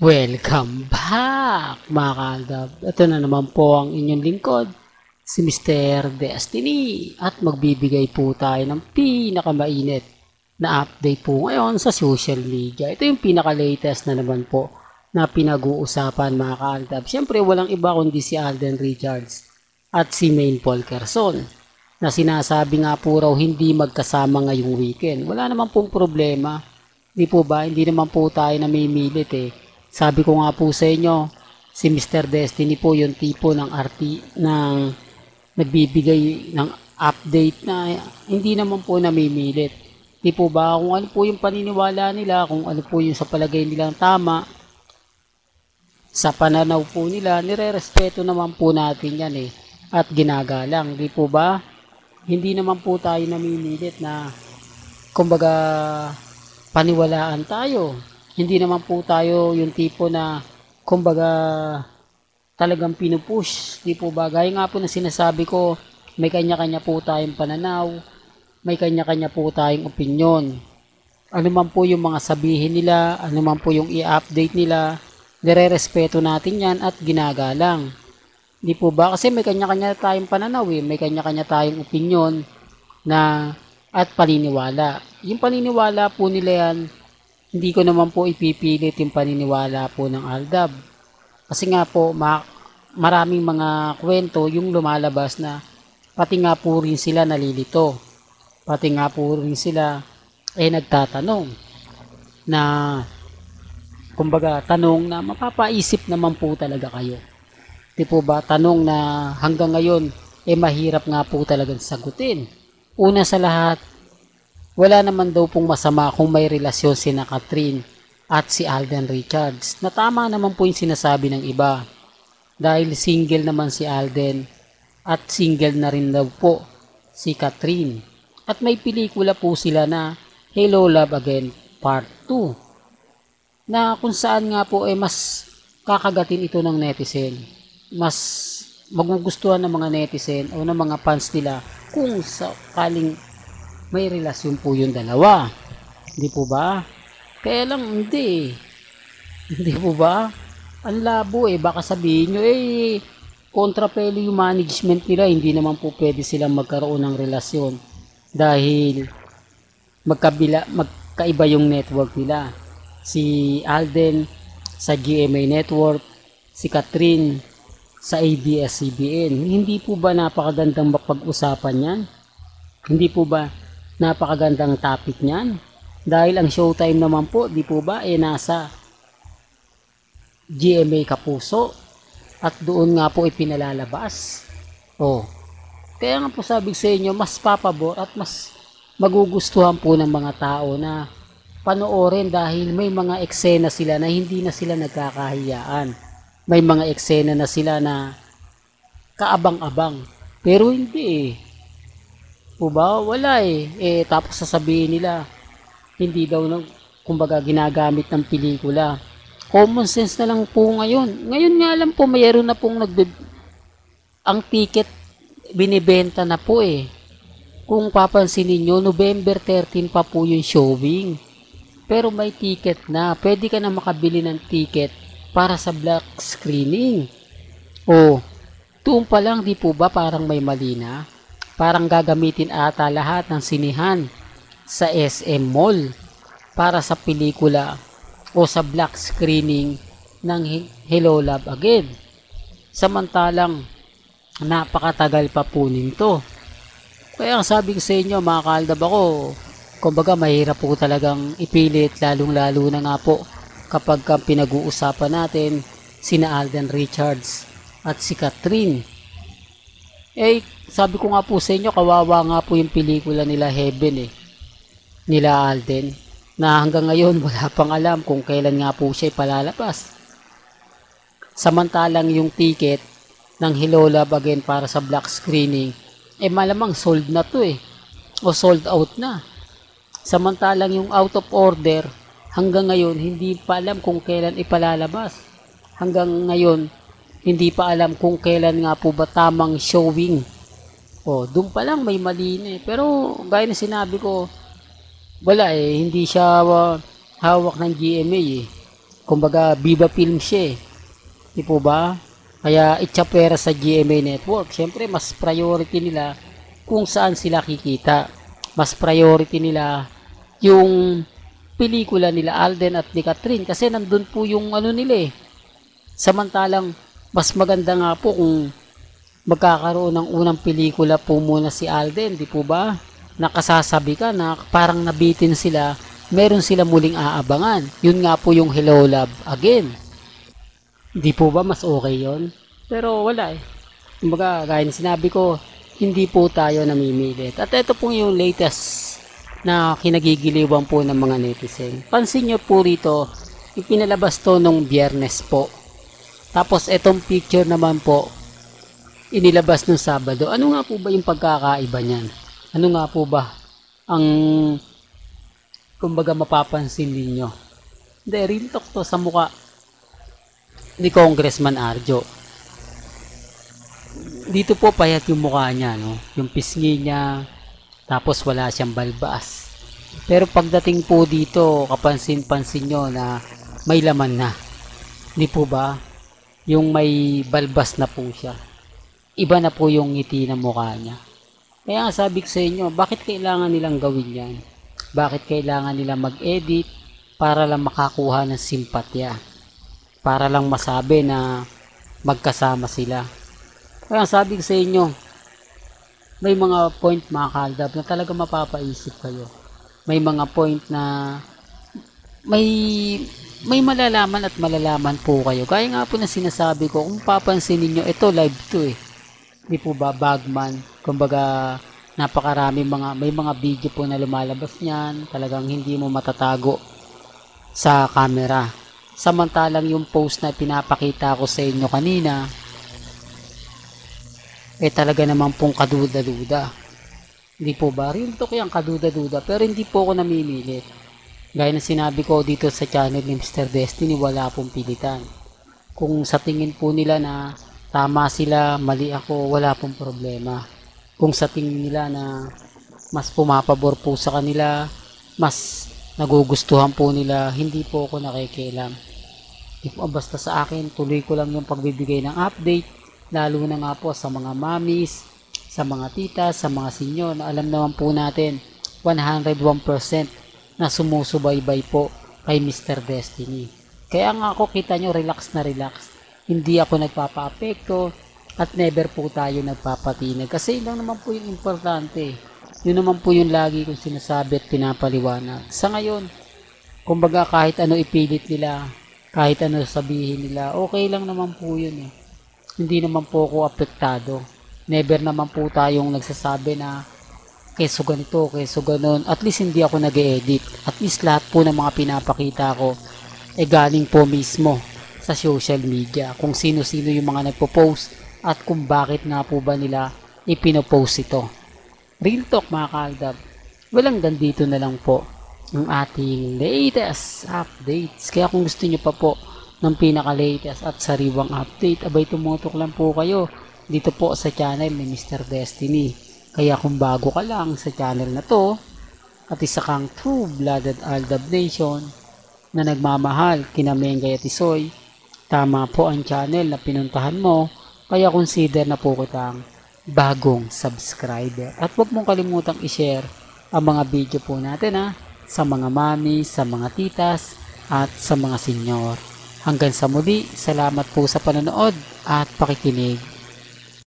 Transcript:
Welcome back mga kaaldab. Ito na naman po ang inyong lingkod, si Mr. Destiny. At magbibigay po tayo ng pinakamainit na update po ngayon sa social media. Ito yung pinaka-latest na naman po na pinag-uusapan mga kaaldab. Siyempre walang iba kundi si Alden Richards at si Maine Polkerson na sinasabi nga po raw hindi magkasama ngayong weekend. Wala naman pong problema. Di po ba? Hindi naman po tayo namimilit eh. Sabi ko nga po sa inyo, si Mr. Destiny po yung tipo ng ng nagbibigay ng update na hindi naman po namimilit. Di po ba kung ano po yung paniniwala nila, kung ano po yung sa palagay nilang tama, sa pananaw po nila, nire-respeto naman po natin yan eh. At ginagalang, di po ba? Hindi naman po tayo namimilit na kumbaga paniwalaan tayo. Hindi naman po tayo yung tipo na kumbaga talagang pinupush. Di po ba? Gaya nga po na sinasabi ko, may kanya-kanya po tayong pananaw, may kanya-kanya po tayong opinyon. Ano man po yung mga sabihin nila, ano man po yung i-update nila, nire-respeto natin yan at ginagalang. Di po ba? Kasi may kanya-kanya tayong pananaw eh, may kanya-kanya tayong opinyon na at paniniwala. Yung paniniwala po nila yan, hindi ko naman po ipipilit yung paniniwala po ng Aldab. Kasi nga po, maraming mga kwento yung lumalabas na pati nga po rin sila nalilito. Pati nga po rin sila nagtatanong na kumbaga tanong na mapapaisip naman po talaga kayo. Di po ba tanong na hanggang ngayon mahirap nga po talagang sagutin. Una sa lahat, wala naman daw pong masama kung may relasyon si Catherine at si Alden Richards. Na tama naman po yung sinasabi ng iba. Dahil single naman si Alden at single na rin daw po si Catherine. At may pelikula po sila na Hello Love Again Part 2 na kung saan nga po mas kakagatin ito ng netizen. Mas magugustuhan ng mga netizen o ng mga fans nila kung sakaling may relasyon po yung dalawa. Hindi po ba? Kaya lang hindi. Hindi po ba? Ang labo baka sabihin nyo kontrapelo yung management nila, hindi naman po pwede silang magkaroon ng relasyon dahil magkaiba yung network nila. Si Alden sa GMA Network, si Catherine sa ABS-CBN. Hindi po ba napakagandang mapag-usapan yan? Hindi po ba napakagandang topic niyan? Dahil ang showtime naman po, di po ba, nasa GMA Kapuso at doon nga po ipinalalabas. Kaya nga po sabi sa inyo, mas papabor at mas magugustuhan po ng mga tao na panoorin dahil may mga eksena sila na hindi na sila nagkakahiyaan. May mga eksena na sila na kaabang-abang. Pero hindi po ba? Wala tapos sasabihin nila, hindi daw kumbaga ginagamit ng pelikula. Common sense na lang po ngayon. Ngayon nga lang po, mayroon na pong ang ticket binibenta na po Kung papansin niyo November 13 pa po yung showing. Pero may ticket na. Pwede ka na makabili ng ticket para sa black screening. Doon pa lang, di po ba parang may mali na? Parang gagamitin ata lahat ng sinihan sa SM Mall para sa pelikula o sa black screening ng Hello Love Again. Samantalang napakatagal pa po nito. Kaya ang sabi ko sa inyo mga kaaldab ako, kumbaga mahirap po talagang ipilit lalong-lalo na nga po kapag pinag-uusapan natin sina Alden Richards at si Catherine. Sabi ko nga po sa inyo, kawawa nga po yung pelikula nila Heaven nila Alden, na hanggang ngayon wala pang alam kung kailan nga po siya ipalalabas. Samantalang yung ticket ng Hello Love Again para sa black screening, malamang sold na to o sold out na. Samantalang yung out of order, hanggang ngayon hindi pa alam kung kailan ipalalabas. Hanggang ngayon, hindi pa alam kung kailan nga po ba tamang showing. Doon pa lang may mali na Pero gaya na sinabi ko, wala hindi siya hawak ng GMA Kumbaga, Viva Film siya eh. Di po ba? Kaya itsapwera sa GMA Network. Siyempre, mas priority nila kung saan sila kikita. Mas priority nila yung pelikula nila Alden at ni Catherine kasi nandun po yung ano nila eh. Samantalang, mas maganda nga po kung magkakaroon ng unang pelikula po muna si Alden, di po ba? Nakasasabi ka na parang nabitin sila, meron sila muling aabangan. Yun nga po yung Hello Love Again. Di po ba mas okay yon? Pero wala eh. Kumbaga, gaya ng sinabi ko, hindi po tayo namimilit. At ito po yung latest na kinagigiliwan po ng mga netizen. Pansin nyo po rito, ipinalabas to nung Biyernes po. Tapos itong picture naman po, inilabas nung Sabado. Ano nga po ba yung pagkakaiba niyan? Ano nga po ba ang kumbaga mapapansin ninyo? Hindi, real talk to sa mukha ni Congressman Arjo. Dito po payat yung mukha niya, no? Yung pisngi niya, tapos wala siyang balbas. Pero pagdating po dito, kapansin-pansin nyo na may laman na. Di po ba? Yung may balbas na po siya. Iba na po yung ngiti ng mukha niya. Kaya nga sabi ko sa inyo, bakit kailangan nilang gawin yan? Bakit kailangan nilang mag-edit para lang makakuha ng simpatya? Para lang masabi na magkasama sila. Kaya sabi ko sa inyo, may mga point mga kaldab na talaga mapapaisip kayo. May mga point na may malalaman at malalaman po kayo. Kaya nga po na sinasabi ko, kung papansin niyo ito live to eh. Di po ba, Bagman? Kumbaga, napakarami may mga video po na lumalabas niyan. Talagang hindi mo matatago sa camera. Samantalang yung post na pinapakita ko sa inyo kanina, talaga naman pong kaduda-duda. Hindi po ba? Real talk yung kaduda-duda. Pero hindi po ako namimilit. Gaya na sinabi ko dito sa channel ni Mr. Destiny, wala pong pilitan. Kung sa tingin po nila na tama sila, mali ako, wala pong problema. Kung sa tingin nila na mas pumapabor po sa kanila, mas nagugustuhan po nila, hindi po ako nakikialam. Basta sa akin, tuloy ko lang yung pagbibigay ng update, lalo na nga po sa mga mommies, sa mga titas, sa mga senyor, na alam naman po natin, 101% na sumusubaybay po kay Mr. Destiny. Kaya nga ako, kita nyo, relax na relax. Hindi ako nagpapa-apekto at never po tayo nagpapatinag. Kasi yun lang naman po yung importante. Yun naman po yung lagi kong sinasabi at pinapaliwanag. Sa ngayon, kumbaga kahit ano ipilit nila, kahit ano sabihin nila, okay lang naman po yun eh. Hindi naman po ako apektado. Never naman po tayong nagsasabi na keso ganito, keso ganon. At least hindi ako nag-edit. At least lahat po ng mga pinapakita ko galing po mismo sa social media. Kung sino-sino yung mga nagpo-post at kung bakit nga po ba nila ipinopost ito. Real talk mga kaaldab. Walang dito na lang po ang ating latest updates. Kaya kung gusto nyo pa po ng pinaka-latest at sariwang update, abay tumutok lang po kayo dito po sa channel ni Mr. Destiny. Kaya kung bago ka lang sa channel na to at isa kang true-blooded Aldab Nation na nagmamahal kina Mengay at Isoy, tama po ang channel na pinuntahan mo. Kaya consider na po kitang bagong subscriber. At huwag mong kalimutang i-share ang mga video po natin sa mga mami, sa mga titas at sa mga senyor. Hanggang sa muli, salamat po sa panonood at pakikinig.